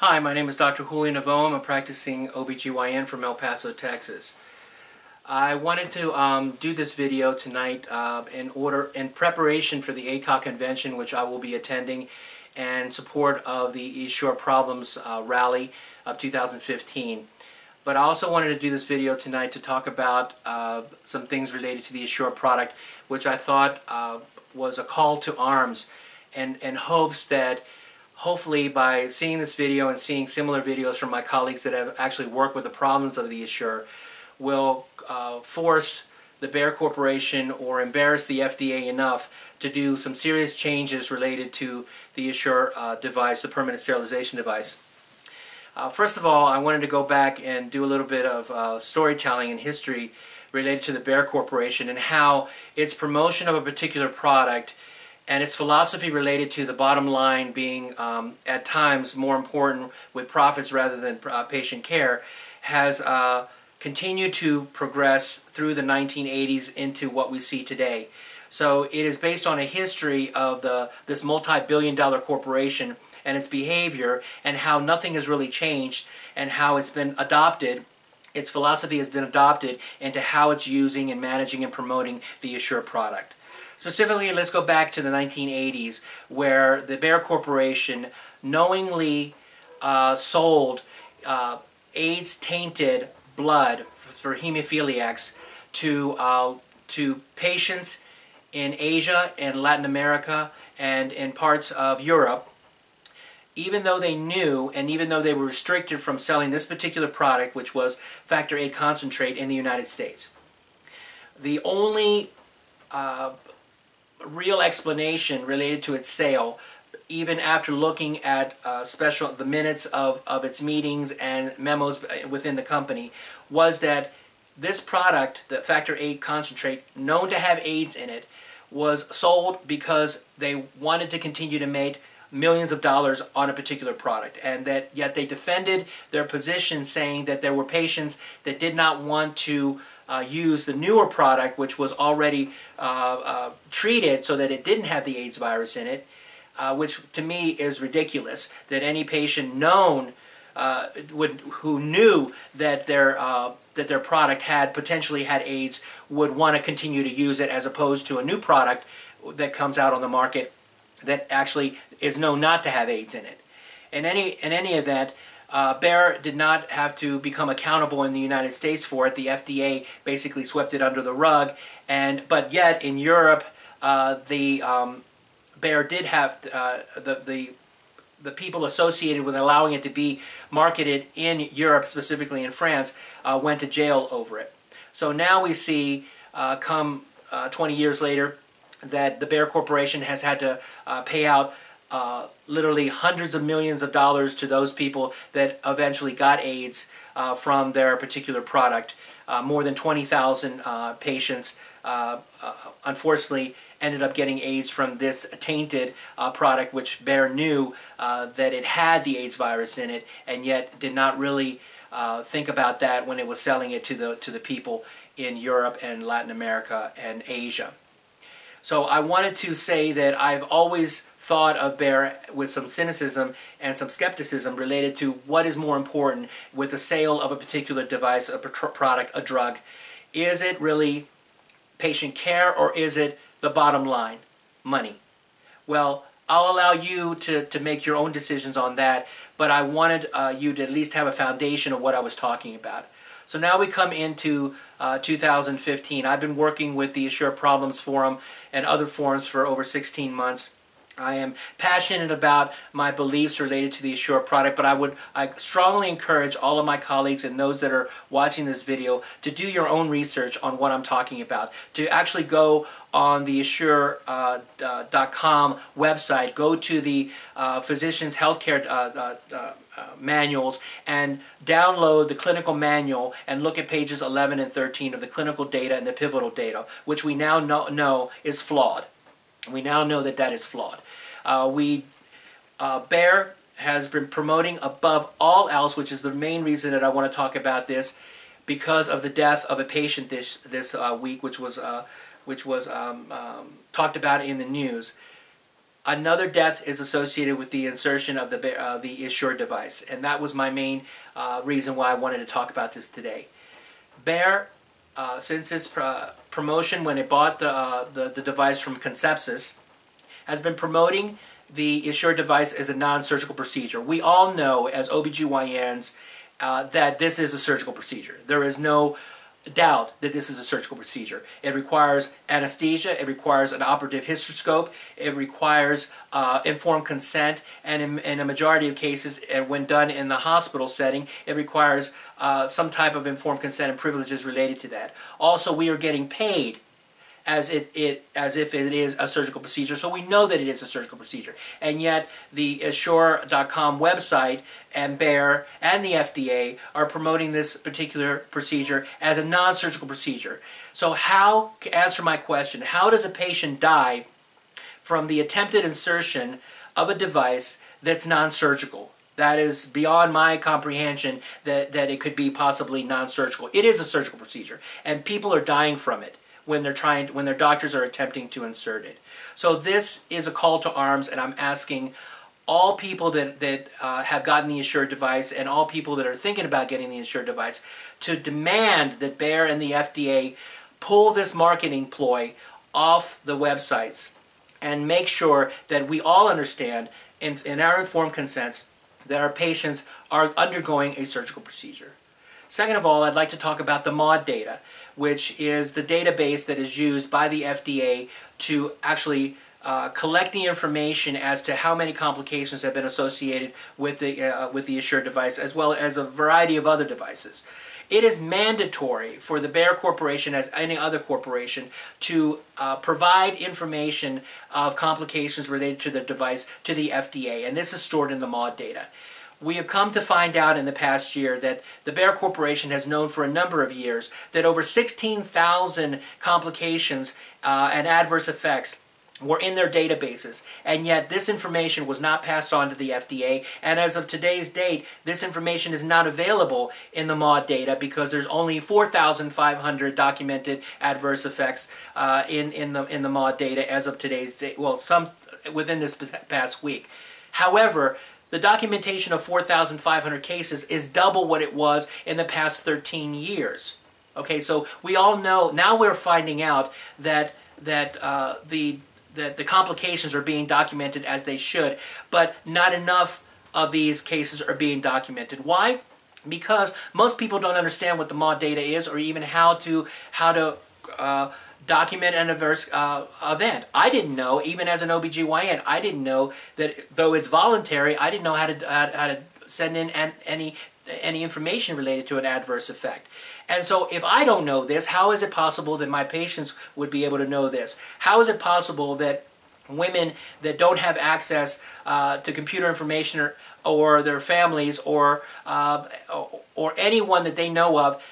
Hi, my name is Dr. Julio Novoa. I'm a practicing OBGYN from El Paso, Texas. I wanted to do this video tonight in preparation for the ACOG convention, which I will be attending, and support of the Essure Problems rally of 2015. But I also wanted to do this video tonight to talk about some things related to the Essure product, which I thought was a call to arms and hopes that hopefully by seeing this video and seeing similar videos from my colleagues that have actually worked with the problems of the Essure will force the Bayer Corporation or embarrass the FDA enough to do some serious changes related to the Essure device, the permanent sterilization device. First of all, I wanted to go back and do a little bit of storytelling and history related to the Bayer Corporation and how its promotion of a particular product and its philosophy related to the bottom line being at times more important with profits rather than patient care has continued to progress through the 1980s into what we see today. So it is based on a history of this multi-billion-dollar corporation and its behavior and how nothing has really changed and how it's been adopted. Its philosophy has been adopted into how it's using and managing and promoting the Essure product. Specifically, let's go back to the 1980s, where the Bayer Corporation knowingly sold AIDS-tainted blood for hemophiliacs to patients in Asia and Latin America and in parts of Europe, even though they knew and even though they were restricted from selling this particular product, which was factor VIII concentrate, in the United States. The only real explanation related to its sale, even after looking at the minutes of its meetings and memos within the company, was that this product, the factor VIII concentrate, known to have AIDS in it, was sold because they wanted to continue to make millions of dollars on a particular product, and that yet they defended their position, saying that there were patients that did not want to use the newer product, which was already treated so that it didn't have the AIDS virus in it, which to me is ridiculous, that any patient who knew that their product potentially had AIDS would want to continue to use it, as opposed to a new product that comes out on the market that actually is known not to have AIDS in it. In any event, Bayer did not have to become accountable in the United States for it. The FDA basically swept it under the rug, but yet in Europe, Bayer did have the people associated with allowing it to be marketed in Europe, specifically in France, went to jail over it. So now we see, come 20 years later, that the Bayer Corporation has had to pay out literally hundreds of millions of dollars to those people that eventually got AIDS from their particular product. More than 20,000 patients unfortunately ended up getting AIDS from this tainted product, which Bayer knew that it had the AIDS virus in it, and yet did not really think about that when it was selling it to the people in Europe and Latin America and Asia. So I wanted to say that I've always thought of Bayer with some cynicism and some skepticism related to what is more important with the sale of a particular device, a product, a drug. Is it really patient care, or is it the bottom line, money? Well, I'll allow you to make your own decisions on that, but I wanted you to at least have a foundation of what I was talking about. So now we come into 2015. I've been working with the Essure Problems Forum and other forums for over 16 months. I am passionate about my beliefs related to the Essure product, but I strongly encourage all of my colleagues and those that are watching this video to do your own research on what I'm talking about, to actually go on the Essure.com website, go to the physician's healthcare manuals and download the clinical manual and look at bages 11 and 13 of the clinical data and the pivotal data, which we now know is flawed. We now know that that is flawed. Bayer has been promoting above all else, which is the main reason that I want to talk about this, because of the death of a patient this week, which was talked about in the news. another death is associated with the insertion of the Essure device, and that was my main reason why I wanted to talk about this today. Bayer, since its promotion when it bought the device from Conceptus, has been promoting the Essure device as a non-surgical procedure. We all know as OBGYNs that this is a surgical procedure. There is no doubt that this is a surgical procedure. It requires anesthesia, it requires an operative hysteroscope, it requires informed consent, and in a majority of cases, when done in the hospital setting, it requires some type of informed consent and privileges related to that. Also, we are getting paid as if it is a surgical procedure, so we know that it is a surgical procedure. And yet, the Essure.com website and Bayer and the FDA are promoting this particular procedure as a non-surgical procedure. So how, to answer my question, how does a patient die from the attempted insertion of a device that's non-surgical? That is beyond my comprehension that it could be possibly non-surgical. It is a surgical procedure, and people are dying from it when their doctors are attempting to insert it. So this is a call to arms, and I'm asking all people that have gotten the Essure device and all people that are thinking about getting the Essure device to demand that Bayer and the FDA pull this marketing ploy off the websites and make sure that we all understand in our informed consents that our patients are undergoing a surgical procedure. Second of all, I'd like to talk about the MAUD data, which is the database that is used by the FDA to actually collect the information as to how many complications have been associated with the Essure device, as well as a variety of other devices. It is mandatory for the Bayer Corporation, as any other corporation, to provide information of complications related to the device to the FDA, and this is stored in the MAUD data. We have come to find out in the past year that the Bayer Corporation has known for a number of years that over 16,000 complications and adverse effects were in their databases, and yet this information was not passed on to the FDA, and as of today's date, this information is not available in the MAUD data because there's only 4,500 documented adverse effects in the MAUD data as of today's date, well, some within this past week. However, the documentation of 4,500 cases is double what it was in the past 13 years. Okay, so we all know, now we're finding out that the complications are being documented as they should, but not enough of these cases are being documented. Why? Because most people don't understand what the MAUD data is, or even how to document an adverse event. I didn't know, even as an OBGYN, I didn't know that though it's voluntary, I didn't know how to send in any information related to an adverse effect. And so if I don't know this, how is it possible that my patients would be able to know this? How is it possible that women that don't have access to computer information or their families or anyone that they know of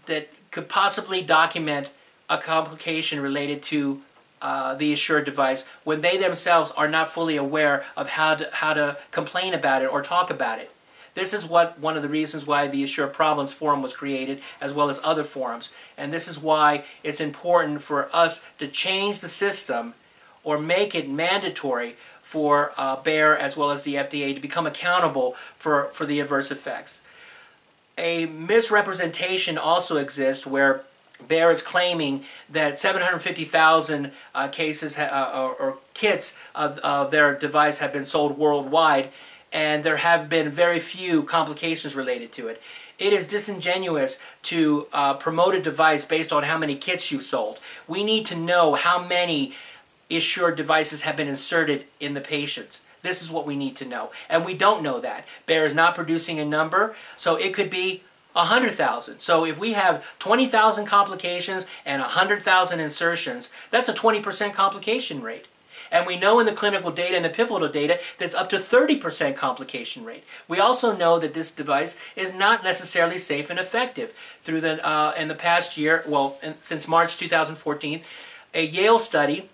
that could possibly document a complication related to the Essure device when they themselves are not fully aware of how to complain about it or talk about it? This is one of the reasons why the Essure Problems Forum was created, as well as other forums. And this is why it's important for us to change the system or make it mandatory for Bayer as well as the FDA to become accountable for the adverse effects. A misrepresentation also exists where Bayer is claiming that 750,000 cases or kits of their device have been sold worldwide, and there have been very few complications related to it. It is disingenuous to promote a device based on how many kits you've sold. We need to know how many Essure devices have been inserted in the patients. This is what we need to know, and we don't know that. Bayer is not producing a number, so it could be 100,000. So if we have 20,000 complications and 100,000 insertions, that's a 20% complication rate. And we know in the clinical data and the pivotal data that's up to 30% complication rate. We also know that this device is not necessarily safe and effective. Through in the past year, well, since March 2014, a Yale study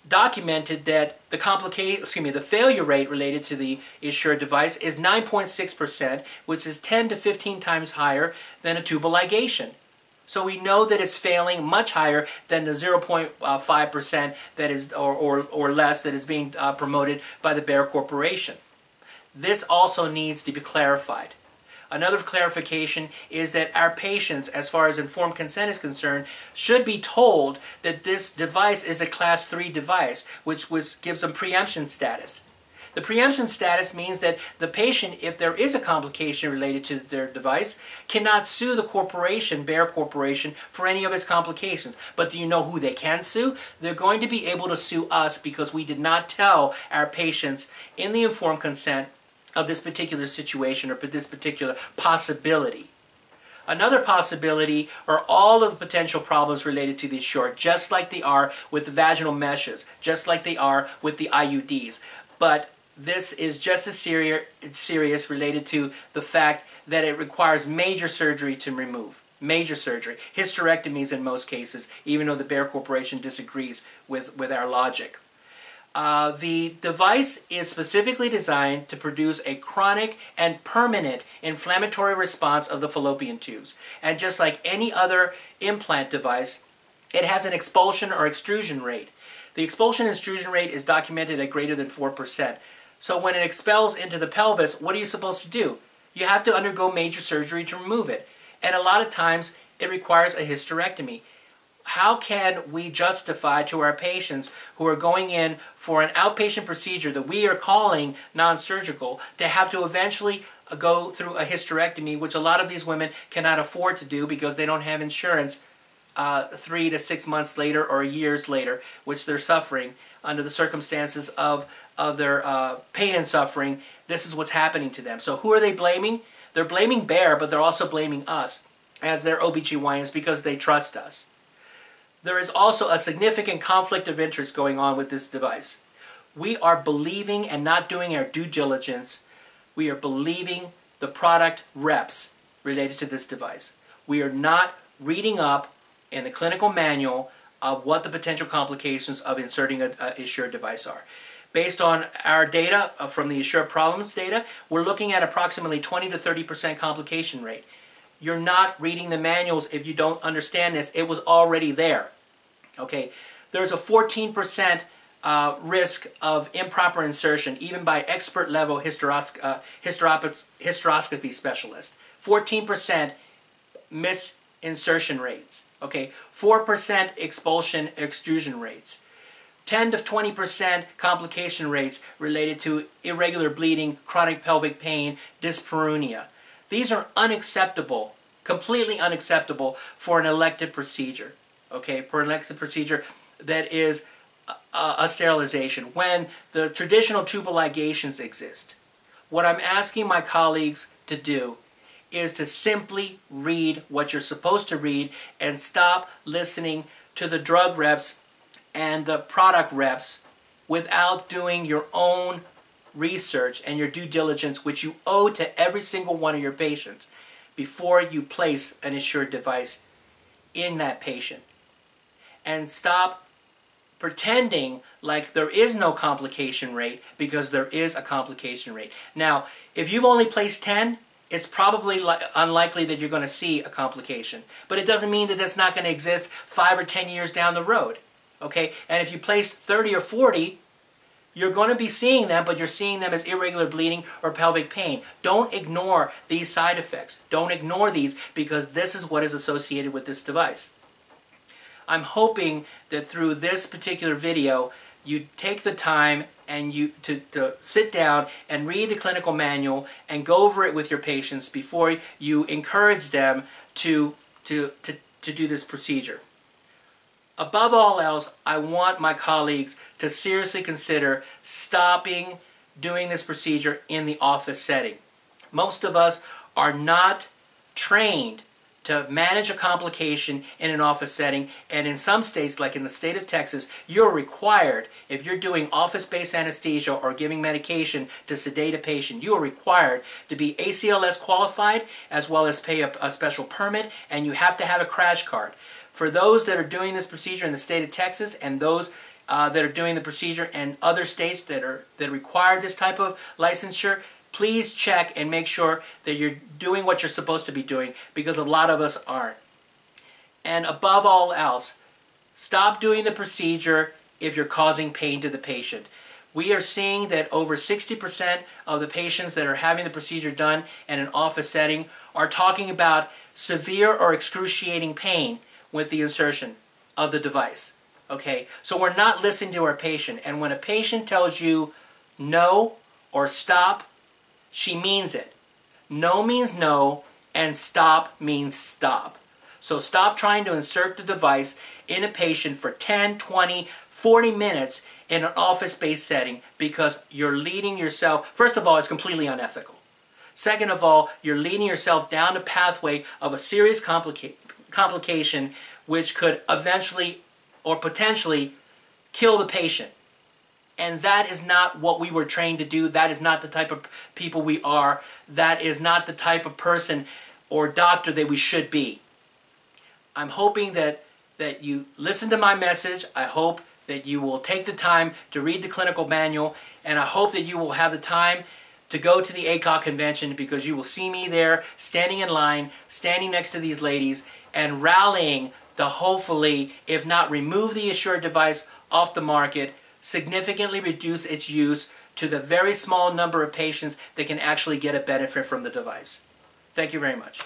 documented that the failure rate related to the Essure device is 9.6%, which is 10 to 15 times higher than a tubal ligation. So we know that it's failing much higher than the 0.5% that is, or less, that is being promoted by the Bayer Corporation. This also needs to be clarified. Another clarification is that our patients, as far as informed consent is concerned, should be told that this device is a Class 3 device, which gives them preemption status. The preemption status means that the patient, if there is a complication related to their device, cannot sue the corporation, Bayer Corporation, for any of its complications. But do you know who they can sue? They're going to be able to sue us because we did not tell our patients in the informed consent of this particular situation or this particular possibility. Another possibility are all of the potential problems related to the Essure, just like they are with the vaginal meshes, just like they are with the IUDs. But this is just as serious related to the fact that it requires major surgery to remove. Major surgery. Hysterectomies in most cases, even though the Bayer Corporation disagrees with our logic. The device is specifically designed to produce a chronic and permanent inflammatory response of the fallopian tubes. And just like any other implant device, it has an expulsion or extrusion rate. The expulsion and extrusion rate is documented at greater than 4%. So when it expels into the pelvis, what are you supposed to do? You have to undergo major surgery to remove it. And a lot of times, it requires a hysterectomy. How can we justify to our patients who are going in for an outpatient procedure that we are calling non-surgical to have to eventually go through a hysterectomy, which a lot of these women cannot afford to do because they don't have insurance 3 to 6 months later or years later, which they're suffering under the circumstances of their pain and suffering. This is what's happening to them. So who are they blaming? They're blaming Bayer, but they're also blaming us as their OBGYNs because they trust us. There is also a significant conflict of interest going on with this device. We are believing and not doing our due diligence. We are believing the product reps related to this device. We are not reading up in the clinical manual of what the potential complications of inserting an Essure device are. Based on our data from the Essure problems data, we're looking at approximately 20 to 30% complication rate. You're not reading the manuals if you don't understand this. It was already there. Okay, there's a 14% risk of improper insertion, even by expert level hysteroscopy specialists. 14% misinsertion rates. Okay, 4% expulsion extrusion rates. 10 to 20% complication rates related to irregular bleeding, chronic pelvic pain, dyspareunia. These are unacceptable, completely unacceptable for an elective procedure. Okay, for an elective procedure that is a sterilization when the traditional tubal ligations exist. What I'm asking my colleagues to do is to simply read what you're supposed to read and stop listening to the drug reps and the product reps without doing your own research and your due diligence, which you owe to every single one of your patients before you place an Essure device in that patient. And stop pretending like there is no complication rate, because there is a complication rate. Now, if you've only placed 10, it's probably unlikely that you're going to see a complication. But it doesn't mean that it's not going to exist 5 or 10 years down the road. Okay? And if you placed 30 or 40, you're going to be seeing them, but you're seeing them as irregular bleeding or pelvic pain. Don't ignore these side effects. Don't ignore these, because this is what is associated with this device. I'm hoping that through this particular video, you take the time and to sit down and read the clinical manual and go over it with your patients before you encourage them to do this procedure. Above all else, I want my colleagues to seriously consider stopping doing this procedure in the office setting. Most of us are not trained to manage a complication in an office setting, and in some states, like in the state of Texas, you're required, if you're doing office-based anesthesia or giving medication to sedate a patient, you are required to be ACLS qualified as well as pay a special permit, and you have to have a crash card. For those that are doing this procedure in the state of Texas and those that are doing the procedure in other states that require this type of licensure, please check and make sure that you're doing what you're supposed to be doing, because a lot of us aren't. And above all else, stop doing the procedure if you're causing pain to the patient. We are seeing that over 60% of the patients that are having the procedure done in an office setting are talking about severe or excruciating pain with the insertion of the device. Okay, so we're not listening to our patient. And when a patient tells you no or stop, she means it. No means no, and stop means stop. So stop trying to insert the device in a patient for 10, 20, 40 minutes in an office-based setting, because you're leading yourself, first of all, it's completely unethical. Second of all, you're leading yourself down a pathway of a serious complication which could eventually or potentially kill the patient. And that is not what we were trained to do. That is not the type of people we are. That is not the type of person or doctor that we should be. I'm hoping that you listen to my message. I hope that you will take the time to read the clinical manual, and I hope that you will have the time to go to the ACOG convention, because you will see me there standing in line, standing next to these ladies, and rallying to hopefully, if not remove the Essure device off the market, significantly reduce its use to the very small number of patients that can actually get a benefit from the device. Thank you very much.